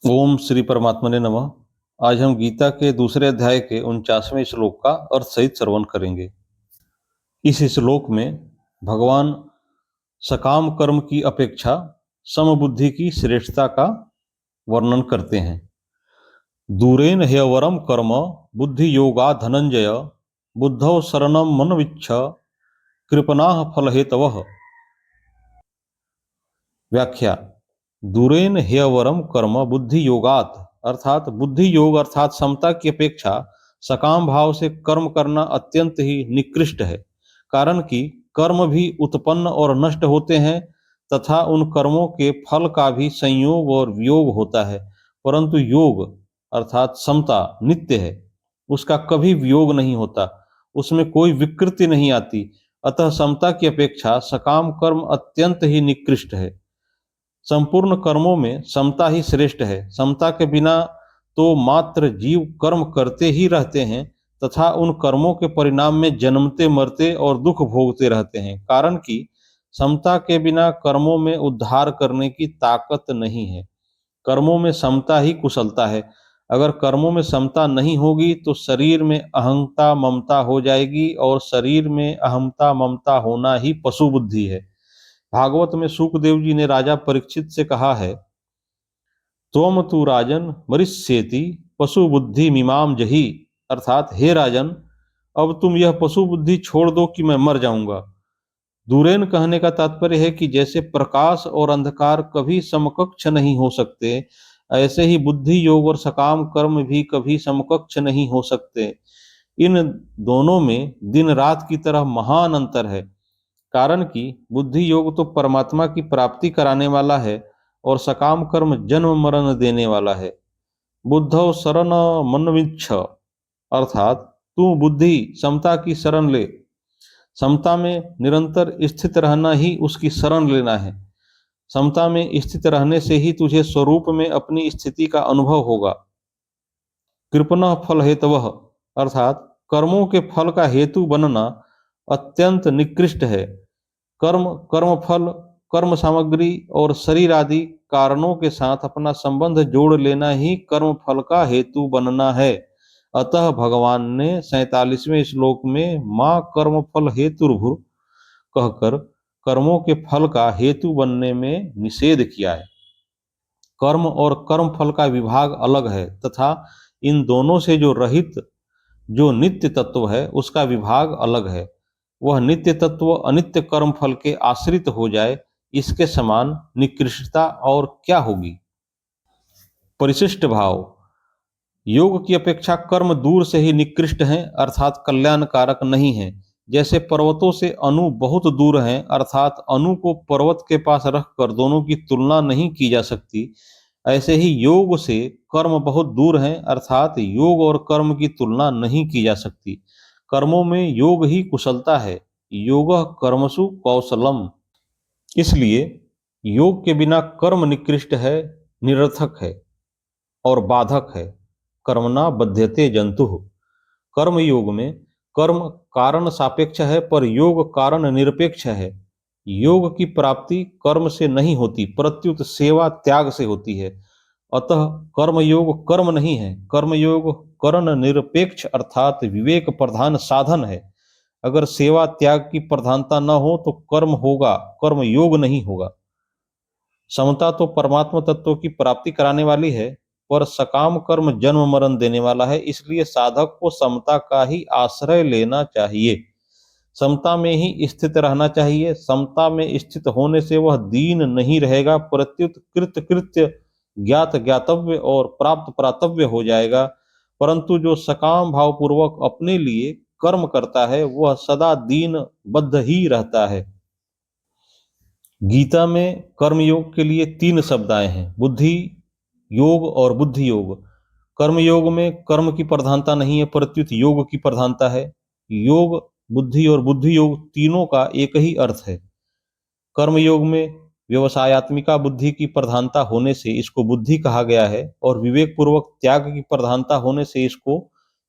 ओम श्री परमात्मने नमः। आज हम गीता के दूसरे अध्याय के 49वें श्लोक का अर्थ सहित श्रवण करेंगे। इस श्लोक में भगवान सकाम कर्म की अपेक्षा समबुद्धि की श्रेष्ठता का वर्णन करते हैं। दूरेन ह्यवरम कर्म बुद्धि योगा धनंजय बुद्धौ शरणम मनविच्छ कृपणाः फलहेतवः। व्याख्या। दूरेन ह्यवरम कर्म बुद्धि योगात अर्थात बुद्धि योग अर्थात समता की अपेक्षा सकाम भाव से कर्म करना अत्यंत ही निकृष्ट है। कारण कि कर्म भी उत्पन्न और नष्ट होते हैं तथा उन कर्मों के फल का भी संयोग और वियोग होता है, परंतु योग अर्थात समता नित्य है, उसका कभी वियोग नहीं होता, उसमें कोई विकृति नहीं आती। अतः समता की अपेक्षा सकाम कर्म अत्यंत ही निकृष्ट है। संपूर्ण कर्मों में समता ही श्रेष्ठ है। समता के बिना तो मात्र जीव कर्म करते ही रहते हैं तथा उन कर्मों के परिणाम में जन्मते मरते और दुख भोगते रहते हैं। कारण कि समता के बिना कर्मों में उद्धार करने की ताकत नहीं है। कर्मों में समता ही कुशलता है। अगर कर्मों में समता नहीं होगी तो शरीर में अहंता ममता हो जाएगी और शरीर में अहंता ममता होना ही पशु बुद्धि है। भागवत में शुकदेव जी ने राजा परीक्षित से कहा है, त्वम तु राजन मरिष्येति पशु बुद्धि मीमाम जही, अर्थात हे राजन, अब तुम यह पशु बुद्धि छोड़ दो कि मैं मर जाऊंगा। दूरेन कहने का तात्पर्य है कि जैसे प्रकाश और अंधकार कभी समकक्ष नहीं हो सकते, ऐसे ही बुद्धि योग और सकाम कर्म भी कभी समकक्ष नहीं हो सकते। इन दोनों में दिन रात की तरह महान अंतर है। कारण कि बुद्धि योग तो परमात्मा की प्राप्ति कराने वाला है और सकाम कर्म जन्म मरण देने वाला है। बुद्धौ शरण मनविच्छ, अर्थात तू बुद्धि समता की शरण ले। समता में निरंतर स्थित रहना ही उसकी शरण लेना है। समता में स्थित रहने से ही तुझे स्वरूप में अपनी स्थिति का अनुभव होगा। कृपण फल हेतवः, अर्थात कर्मों के फल का हेतु बनना अत्यंत निकृष्ट है। कर्म कर्म फल कर्म सामग्री और शरीर आदि कारणों के साथ अपना संबंध जोड़ लेना ही कर्म फल का हेतु बनना है। अतः भगवान ने 47वें श्लोक में मां कर्म फल हेतुर्भुर कहकर कर्मों के फल का हेतु बनने में निषेध किया है। कर्म और कर्म फल का विभाग अलग है तथा इन दोनों से जो रहित जो नित्य तत्व है उसका विभाग अलग है। वह नित्य तत्व अनित्य कर्म फल के आश्रित हो जाए, इसके समान निकृष्टता और क्या होगी। परिशिष्ट भाव। योग की अपेक्षा कर्म दूर से ही निकृष्ट हैं, अर्थात कल्याणकारक नहीं है। जैसे पर्वतों से अणु बहुत दूर हैं, अर्थात अणु को पर्वत के पास रखकर दोनों की तुलना नहीं की जा सकती, ऐसे ही योग से कर्म बहुत दूर हैं, अर्थात योग और कर्म की तुलना नहीं की जा सकती। कर्मों में योग ही कुशलता है। योगः कर्मसु कौशलम। इसलिए योग के बिना कर्म निकृष्ट है, निरर्थक है और बाधक है। कर्मणा बध्यते जंतुः। कर्म योग में कर्म कारण सापेक्ष है पर योग कारण निरपेक्ष है। योग की प्राप्ति कर्म से नहीं होती प्रत्युत सेवा त्याग से होती है। अतः कर्म योग कर्म नहीं है, कर्म योग कर्ण निरपेक्ष अर्थात विवेक प्रधान साधन है। अगर सेवा त्याग की प्रधानता न हो तो कर्म होगा, कर्म योग नहीं होगा। समता तो परमात्मा तत्व की प्राप्ति कराने वाली है, पर सकाम कर्म जन्म मरण देने वाला है। इसलिए साधक को समता का ही आश्रय लेना चाहिए, समता में ही स्थित रहना चाहिए। समता में स्थित होने से वह दीन नहीं रहेगा, प्रत्युत कृत कृत्य ज्ञात ज्ञातव्य और प्राप्त प्रातव्य हो जाएगा। परंतु जो सकाम भाव पूर्वक अपने लिए कर्म करता है वह सदा दीन बद्ध ही रहता है। गीता में कर्म योग के लिए 3 शब्द आए हैं, बुद्धि योग और बुद्धि योग। कर्म योग में कर्म की प्रधानता नहीं है प्रत्युत योग की प्रधानता है। योग बुद्धि और बुद्धि योग तीनों का एक ही अर्थ है। कर्म योग में व्यवसायत्मिका बुद्धि की प्रधानता होने से इसको बुद्धि कहा गया है और विवेक पूर्वक त्याग की प्रधानता होने से इसको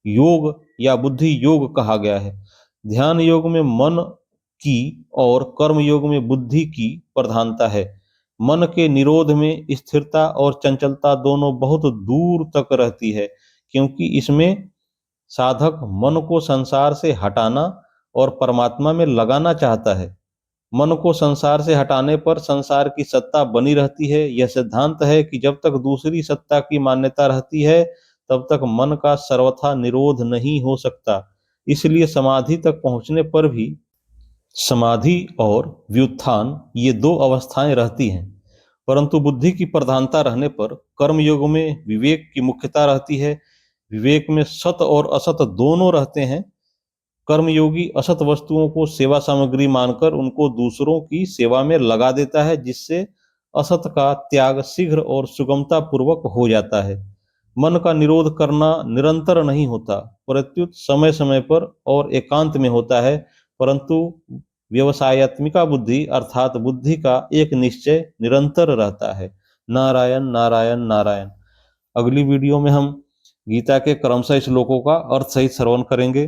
योग या बुद्धि योग कहा गया है। ध्यान योग में मन की और कर्म योग में बुद्धि की प्रधानता है। मन के निरोध में स्थिरता और चंचलता दोनों बहुत दूर तक रहती है, क्योंकि इसमें साधक मन को संसार से हटाना और परमात्मा में लगाना चाहता है। मन को संसार से हटाने पर संसार की सत्ता बनी रहती है। यह सिद्धांत है कि जब तक दूसरी सत्ता की मान्यता रहती है, तब तक मन का सर्वथा निरोध नहीं हो सकता। इसलिए समाधि तक पहुंचने पर भी समाधि और व्युत्थान ये दो अवस्थाएं रहती हैं, परंतु बुद्धि की प्रधानता रहने पर कर्मयोग में विवेक की मुख्यता रहती है। विवेक में सत और असत दोनों रहते हैं। कर्मयोगी असत वस्तुओं को सेवा सामग्री मानकर उनको दूसरों की सेवा में लगा देता है, जिससे असत का त्याग शीघ्र और सुगमता पूर्वक हो जाता है। मन का निरोध करना निरंतर नहीं होता, प्रत्युत समय समय पर और एकांत में होता है, परंतु व्यवसायत्मिका बुद्धि अर्थात बुद्धि का एक निश्चय निरंतर रहता है। नारायण नारायण नारायण। अगली वीडियो में हम गीता के क्रमशः श्लोकों का अर्थ सहित श्रवण करेंगे।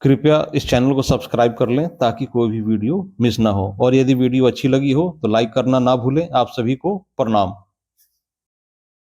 कृपया इस चैनल को सब्सक्राइब कर लें ताकि कोई भी वीडियो मिस ना हो, और यदि वीडियो अच्छी लगी हो तो लाइक करना ना भूलें। आप सभी को प्रणाम।